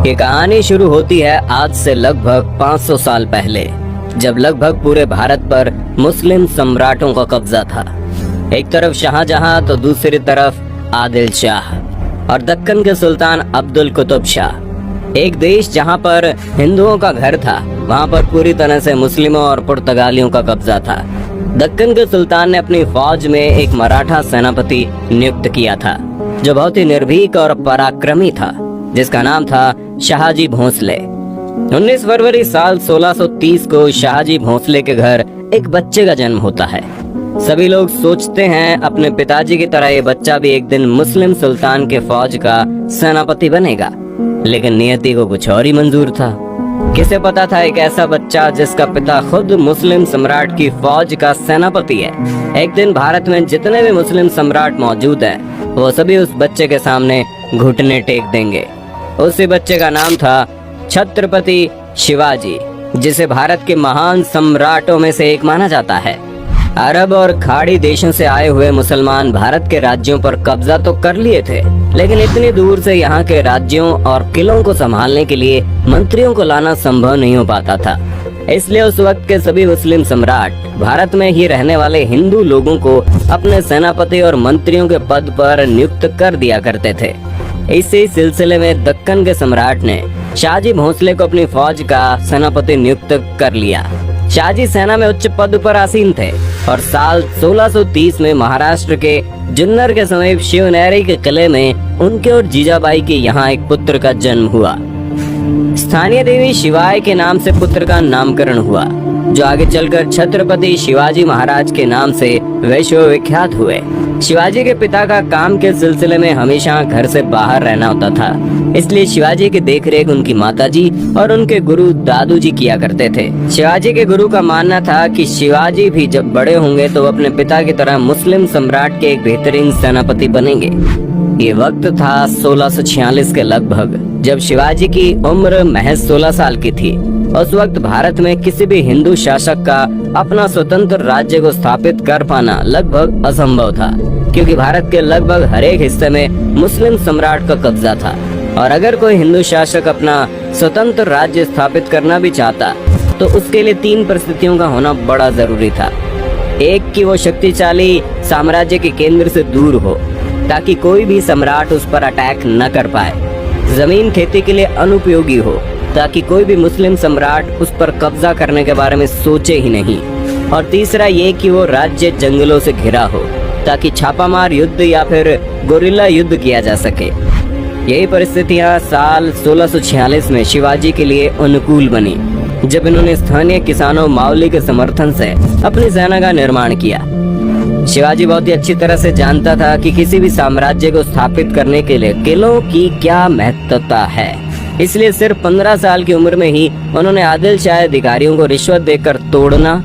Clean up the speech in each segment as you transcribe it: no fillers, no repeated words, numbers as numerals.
ये कहानी शुरू होती है आज से लगभग 500 साल पहले, जब लगभग पूरे भारत पर मुस्लिम सम्राटों का कब्जा था। एक तरफ शाहजहां तो दूसरी तरफ आदिल शाह और दक्कन के सुल्तान अब्दुल कुतुब शाह। एक देश जहां पर हिंदुओं का घर था, वहां पर पूरी तरह से मुस्लिमों और पुर्तगालियों का कब्जा था। दक्कन के सुल्तान ने अपनी फौज में एक मराठा सेनापति नियुक्त किया था, जो बहुत ही निर्भीक और पराक्रमी था, जिसका नाम था शाहजी भोंसले। 19 फरवरी साल 1630 को शाहजी भोंसले के घर एक बच्चे का जन्म होता है। सभी लोग सोचते हैं अपने पिताजी की तरह ये बच्चा भी एक दिन मुस्लिम सुल्तान के फौज का सेनापति बनेगा, लेकिन नियति को कुछ और ही मंजूर था। किसे पता था एक ऐसा बच्चा जिसका पिता खुद मुस्लिम सम्राट की फौज का सेनापति है, एक दिन भारत में जितने भी मुस्लिम सम्राट मौजूद हैं, वो सभी उस बच्चे के सामने घुटने टेक देंगे। उसी बच्चे का नाम था छत्रपति शिवाजी, जिसे भारत के महान सम्राटों में से एक माना जाता है। अरब और खाड़ी देशों से आए हुए मुसलमान भारत के राज्यों पर कब्जा तो कर लिए थे, लेकिन इतनी दूर से यहाँ के राज्यों और किलों को संभालने के लिए मंत्रियों को लाना संभव नहीं हो पाता था। इसलिए उस वक्त के सभी मुस्लिम सम्राट भारत में ही रहने वाले हिंदू लोगों को अपने सेनापति और मंत्रियों के पद पर नियुक्त कर दिया करते थे। इसी सिलसिले में दक्कन के सम्राट ने शाहजी भोंसले को अपनी फौज का सेनापति नियुक्त कर लिया। शाहजी सेना में उच्च पद पर आसीन थे और साल 1630 में महाराष्ट्र के जुन्नर के समीप शिवनेरी के किले में उनके और जीजाबाई के यहाँ एक पुत्र का जन्म हुआ। स्थानीय देवी शिवाय के नाम से पुत्र का नामकरण हुआ, जो आगे चलकर छत्रपति शिवाजी महाराज के नाम से विश्व विख्यात हुए। शिवाजी के पिता का काम के सिलसिले में हमेशा घर से बाहर रहना होता था, इसलिए शिवाजी की देखरेख उनकी माताजी और उनके गुरु दादू जी किया करते थे। शिवाजी के गुरु का मानना था कि शिवाजी भी जब बड़े होंगे तो अपने पिता की तरह मुस्लिम सम्राट के एक बेहतरीन सेनापति बनेंगे। ये वक्त था 1646 के लगभग, जब शिवाजी की उम्र महज 16 साल की थी। उस वक्त भारत में किसी भी हिंदू शासक का अपना स्वतंत्र राज्य को स्थापित कर पाना लगभग असंभव था, क्योंकि भारत के लगभग हर एक हिस्से में मुस्लिम सम्राट का कब्जा था। और अगर कोई हिंदू शासक अपना स्वतंत्र राज्य स्थापित करना भी चाहता, तो उसके लिए 3 परिस्थितियों का होना बड़ा जरूरी था। एक कि वो शक्तिशाली साम्राज्य के केंद्र से दूर हो, ताकि कोई भी सम्राट उस पर अटैक न कर पाए। जमीन खेती के लिए अनुपयोगी हो, ताकि कोई भी मुस्लिम सम्राट उस पर कब्जा करने के बारे में सोचे ही नहीं। और तीसरा ये कि वो राज्य जंगलों से घिरा हो, ताकि छापामार युद्ध या फिर गोरिल्ला युद्ध किया जा सके। यही परिस्थितियां साल 1646 में शिवाजी के लिए अनुकूल बनी, जब इन्होंने स्थानीय किसानों मावली के समर्थन से अपनी सेना का निर्माण किया। शिवाजी बहुत ही अच्छी तरह से जानता था कि किसी भी साम्राज्य को स्थापित करने के लिए किलों की क्या महत्वता है, इसलिए सिर्फ 15 साल की उम्र में ही उन्होंने आदिल शाह अधिकारियों को रिश्वत देकर तोड़ना,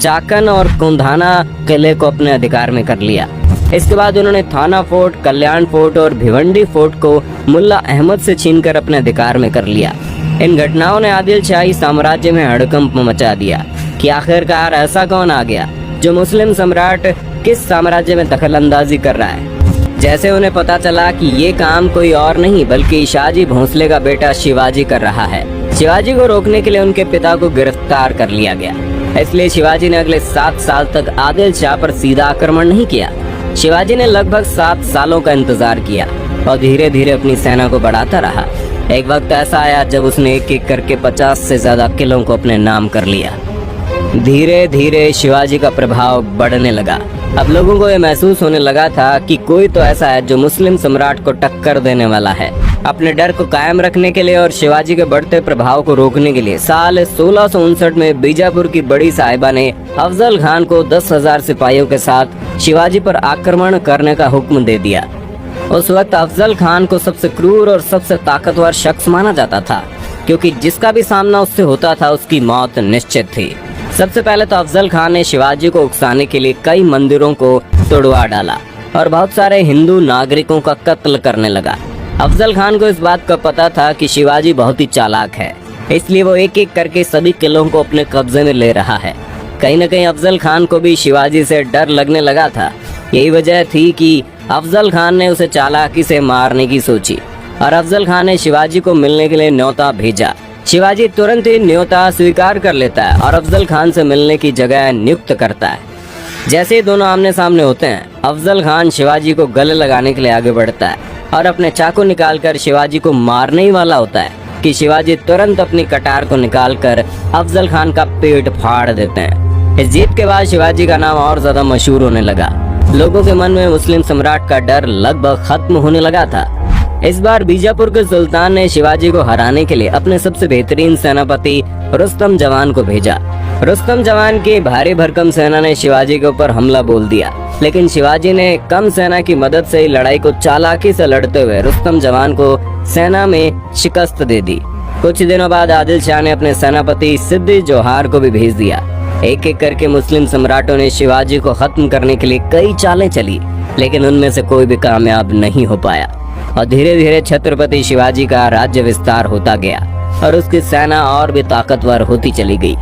चाकन और कुंधाना किले को अपने अधिकार में कर लिया। इसके बाद उन्होंने थाना फोर्ट, कल्याण फोर्ट और भिवंडी फोर्ट को मुल्ला अहमद से छीनकर अपने अधिकार में कर लिया। इन घटनाओं ने आदिल शाही साम्राज्य में हड़कंप मचा दिया कि आखिरकार ऐसा कौन आ गया जो मुस्लिम सम्राट किस साम्राज्य में दखल अंदाजी कर रहा है। जैसे उन्हें पता चला कि ये काम कोई और नहीं बल्कि शाहजी भोंसले का बेटा शिवाजी कर रहा है। शिवाजी को रोकने के लिए उनके पिता को गिरफ्तार कर लिया गया। इसलिए शिवाजी ने अगले 7 साल तक आदिल शाह पर सीधा आक्रमण नहीं किया। शिवाजी ने लगभग 7 सालों का इंतजार किया और धीरे धीरे अपनी सेना को बढ़ाता रहा। एक वक्त ऐसा आया जब उसने एक एक करके 50 से ज्यादा किलों को अपने नाम कर लिया। धीरे धीरे शिवाजी का प्रभाव बढ़ने लगा। अब लोगों को ये महसूस होने लगा था कि कोई तो ऐसा है जो मुस्लिम सम्राट को टक्कर देने वाला है। अपने डर को कायम रखने के लिए और शिवाजी के बढ़ते प्रभाव को रोकने के लिए साल 1659 में बीजापुर की बड़ी साहिबा ने अफजल खान को 10,000 सिपाहियों के साथ शिवाजी पर आक्रमण करने का हुक्म दे दिया। उस वक्त अफजल खान को सबसे क्रूर और सबसे ताकतवर शख्स माना जाता था, क्योंकि जिसका भी सामना उससे होता था उसकी मौत निश्चित थी। सबसे पहले तो अफजल खान ने शिवाजी को उकसाने के लिए कई मंदिरों को तोड़वा डाला और बहुत सारे हिंदू नागरिकों का कत्ल करने लगा। अफजल खान को इस बात का पता था कि शिवाजी बहुत ही चालाक है, इसलिए वो एक एक करके सभी किलों को अपने कब्जे में ले रहा है। कहीं न कहीं अफजल खान को भी शिवाजी से डर लगने लगा था। यही वजह थी कि अफजल खान ने उसे चालाकी से मारने की सोची और अफजल खान ने शिवाजी को मिलने के लिए न्योता भेजा। शिवाजी तुरंत ही न्योता स्वीकार कर लेता है और अफजल खान से मिलने की जगह नियुक्त करता है। जैसे ही दोनों आमने सामने होते हैं, अफजल खान शिवाजी को गले लगाने के लिए आगे बढ़ता है और अपने चाकू निकालकर शिवाजी को मारने ही वाला होता है कि शिवाजी तुरंत अपनी कटार को निकालकर अफजल खान का पेट फाड़ देते हैं। इस जीत के बाद शिवाजी का नाम और ज्यादा मशहूर होने लगा। लोगों के मन में मुस्लिम सम्राट का डर लगभग खत्म होने लगा था। इस बार बीजापुर के सुल्तान ने शिवाजी को हराने के लिए अपने सबसे बेहतरीन सेनापति रुस्तम जवान को भेजा। रुस्तम जवान की भारी भरकम सेना ने शिवाजी के ऊपर हमला बोल दिया, लेकिन शिवाजी ने कम सेना की मदद से लड़ाई को चालाकी से लड़ते हुए रुस्तम जवान को सेना में शिकस्त दे दी। कुछ दिनों बाद आदिल शाह ने अपने सेनापति सिद्दी जोहार को भी भेज दिया। एक एक करके मुस्लिम सम्राटों ने शिवाजी को खत्म करने के लिए कई चालें चली, लेकिन उनमें से कोई भी कामयाब नहीं हो पाया और धीरे धीरे छत्रपति शिवाजी का राज्य विस्तार होता गया और उसकी सेना और भी ताकतवर होती चली गई।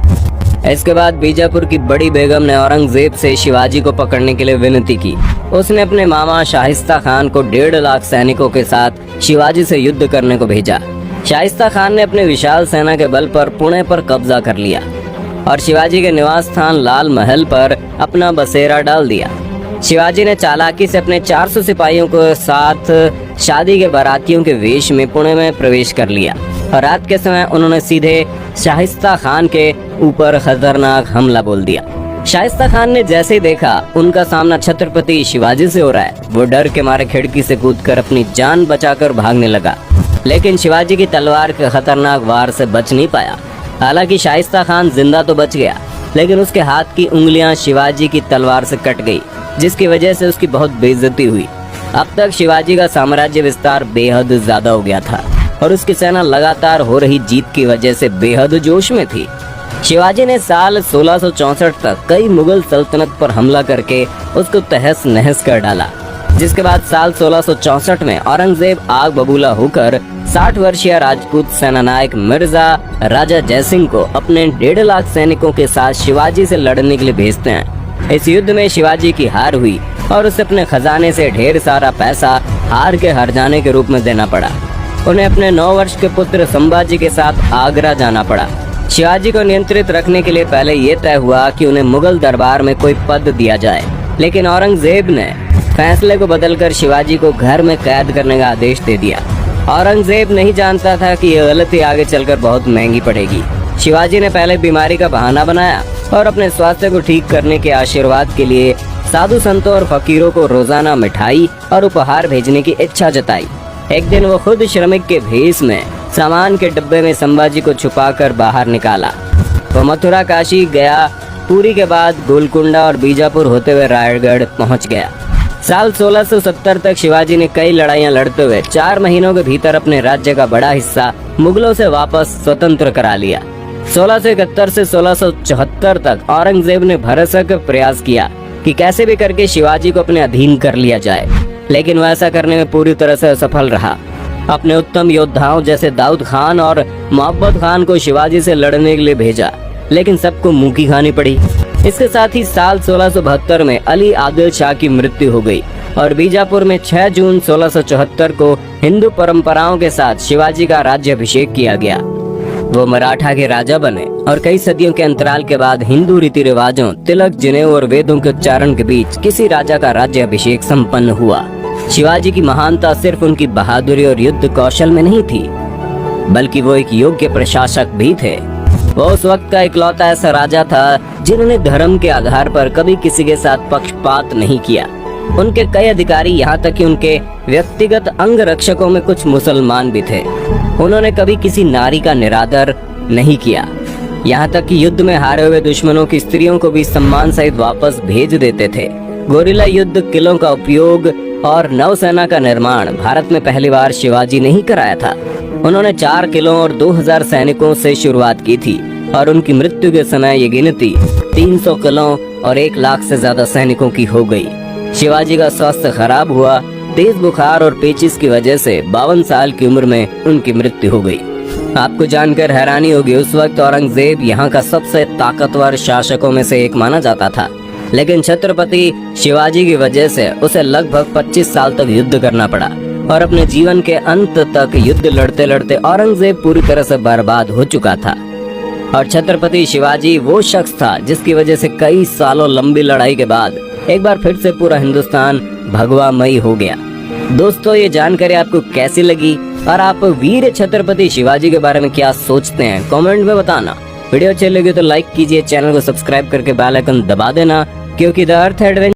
इसके बाद बीजापुर की बड़ी बेगम ने औरंगजेब से शिवाजी को पकड़ने के लिए विनती की। उसने अपने मामा शाहिस्ता खान को 1.5 लाख सैनिकों के साथ शिवाजी से युद्ध करने को भेजा। शाहिस्ता खान ने अपने विशाल सेना के बल पर पुणे पर कब्जा कर लिया और शिवाजी के निवास स्थान लाल महल पर अपना बसेरा डाल दिया। शिवाजी ने चालाकी से अपने 400 सिपाहियों के साथ शादी के बारातियों के वेश में पुणे में प्रवेश कर लिया और रात के समय उन्होंने सीधे शाहिस्ता खान के ऊपर खतरनाक हमला बोल दिया। शाहिस्ता खान ने जैसे ही देखा उनका सामना छत्रपति शिवाजी से हो रहा है, वो डर के मारे खिड़की से कूदकर अपनी जान बचाकर भागने लगा, लेकिन शिवाजी की तलवार के खतरनाक वार से बच नहीं पाया। हालांकि शाहिस्ता खान जिंदा तो बच गया, लेकिन उसके हाथ की उंगलियां शिवाजी की तलवार से कट गई, जिसकी वजह से उसकी बहुत बेइज्जती हुई। अब तक शिवाजी का साम्राज्य विस्तार बेहद ज्यादा हो गया था और उसकी सेना लगातार हो रही जीत की वजह से बेहद जोश में थी। शिवाजी ने साल 1664 तक कई मुगल सल्तनत पर हमला करके उसको तहस नहस कर डाला, जिसके बाद साल 1664 में औरंगजेब आग बबूला होकर 60 वर्षीय राजपूत सेनानायक मिर्जा राजा जयसिंह को अपने 1.5 लाख सैनिकों के साथ शिवाजी से लड़ने के लिए भेजते हैं। इस युद्ध में शिवाजी की हार हुई और उसे अपने खजाने से ढेर सारा पैसा हार के हर जाने के रूप में देना पड़ा। उन्हें अपने 9 वर्ष के पुत्र संभाजी के साथ आगरा जाना पड़ा। शिवाजी को नियंत्रित रखने के लिए पहले ये तय हुआ कि उन्हें मुगल दरबार में कोई पद दिया जाए, लेकिन औरंगजेब ने फैसले को बदलकर शिवाजी को घर में कैद करने का आदेश दे दिया। औरंगजेब नहीं जानता था कि यह गलती आगे चलकर बहुत महंगी पड़ेगी। शिवाजी ने पहले बीमारी का बहाना बनाया और अपने स्वास्थ्य को ठीक करने के आशीर्वाद के लिए साधु संतों और फकीरों को रोजाना मिठाई और उपहार भेजने की इच्छा जताई। एक दिन वो खुद श्रमिक के भेष में सामान के डब्बे में संभाजी को छुपाकर बाहर निकाला। वो मथुरा, काशी गया, पुरी के बाद गोलकुंडा और बीजापुर होते हुए रायगढ़ पहुंच गया। साल 1670 तक शिवाजी ने कई लड़ाइयां लड़ते हुए 4 महीनों के भीतर अपने राज्य का बड़ा हिस्सा मुगलों से वापस स्वतंत्र करा लिया। 1671 से 1674 तक औरंगजेब ने भरसक प्रयास किया कि कैसे भी करके शिवाजी को अपने अधीन कर लिया जाए, लेकिन वह ऐसा करने में पूरी तरह से असफल रहा। अपने उत्तम योद्धाओं जैसे दाऊद खान और मोहब्बत खान को शिवाजी से लड़ने के लिए भेजा, लेकिन सबको मुंह की खानी पड़ी। इसके साथ ही साल 1672 में अली आदिल शाह की मृत्यु हो गई और बीजापुर में 6 जून 1674 को हिंदू परंपराओं के साथ शिवाजी का राज्याभिषेक किया गया। वो मराठा के राजा बने और कई सदियों के अंतराल के बाद हिंदू रीति रिवाजों, तिलक, जनेऊ और वेदों के उच्चारण के बीच किसी राजा का राज्याभिषेक संपन्न हुआ। शिवाजी की महानता सिर्फ उनकी बहादुरी और युद्ध कौशल में नहीं थी, बल्कि वो एक योग्य प्रशासक भी थे। वो उस वक्त का इकलौता ऐसा राजा था जिन्होंने धर्म के आधार पर कभी किसी के साथ पक्षपात नहीं किया। उनके कई अधिकारी, यहाँ तक कि उनके व्यक्तिगत अंग रक्षकों में कुछ मुसलमान भी थे। उन्होंने कभी किसी नारी का निरादर नहीं किया, यहाँ तक कि युद्ध में हारे हुए दुश्मनों की स्त्रियों को भी सम्मान सहित वापस भेज देते थे। गोरिल्ला युद्ध, किलों का उपयोग और नौसेना का निर्माण भारत में पहली बार शिवाजी ने ही कराया था। उन्होंने 4 किलों और 2000 सैनिकों से शुरुआत की थी और उनकी मृत्यु के समय ये गिनती 300 किलों और 1 लाख से ज्यादा सैनिकों की हो गई। शिवाजी का स्वास्थ्य खराब हुआ। तेज बुखार और पेचिस की वजह से 52 साल की उम्र में उनकी मृत्यु हो गई। आपको जानकर हैरानी होगी, उस वक्त औरंगजेब यहाँ का सबसे ताकतवर शासकों में से एक माना जाता था, लेकिन छत्रपति शिवाजी की वजह से उसे लगभग 25 साल तक युद्ध करना पड़ा और अपने जीवन के अंत तक युद्ध लड़ते लड़ते औरंगजेब पूरी तरह से बर्बाद हो चुका था। और छत्रपति शिवाजी वो शख्स था जिसकी वजह से कई सालों लंबी लड़ाई के बाद एक बार फिर से पूरा हिंदुस्तान भगवामयी हो गया। दोस्तों, ये जानकारी आपको कैसी लगी और आप वीर छत्रपति शिवाजी के बारे में क्या सोचते हैं, कमेंट में बताना। वीडियो अच्छी लगी तो लाइक कीजिए, चैनल को सब्सक्राइब करके बेल आइकन दबा देना, क्योंकि द अर्थ एडवेंचर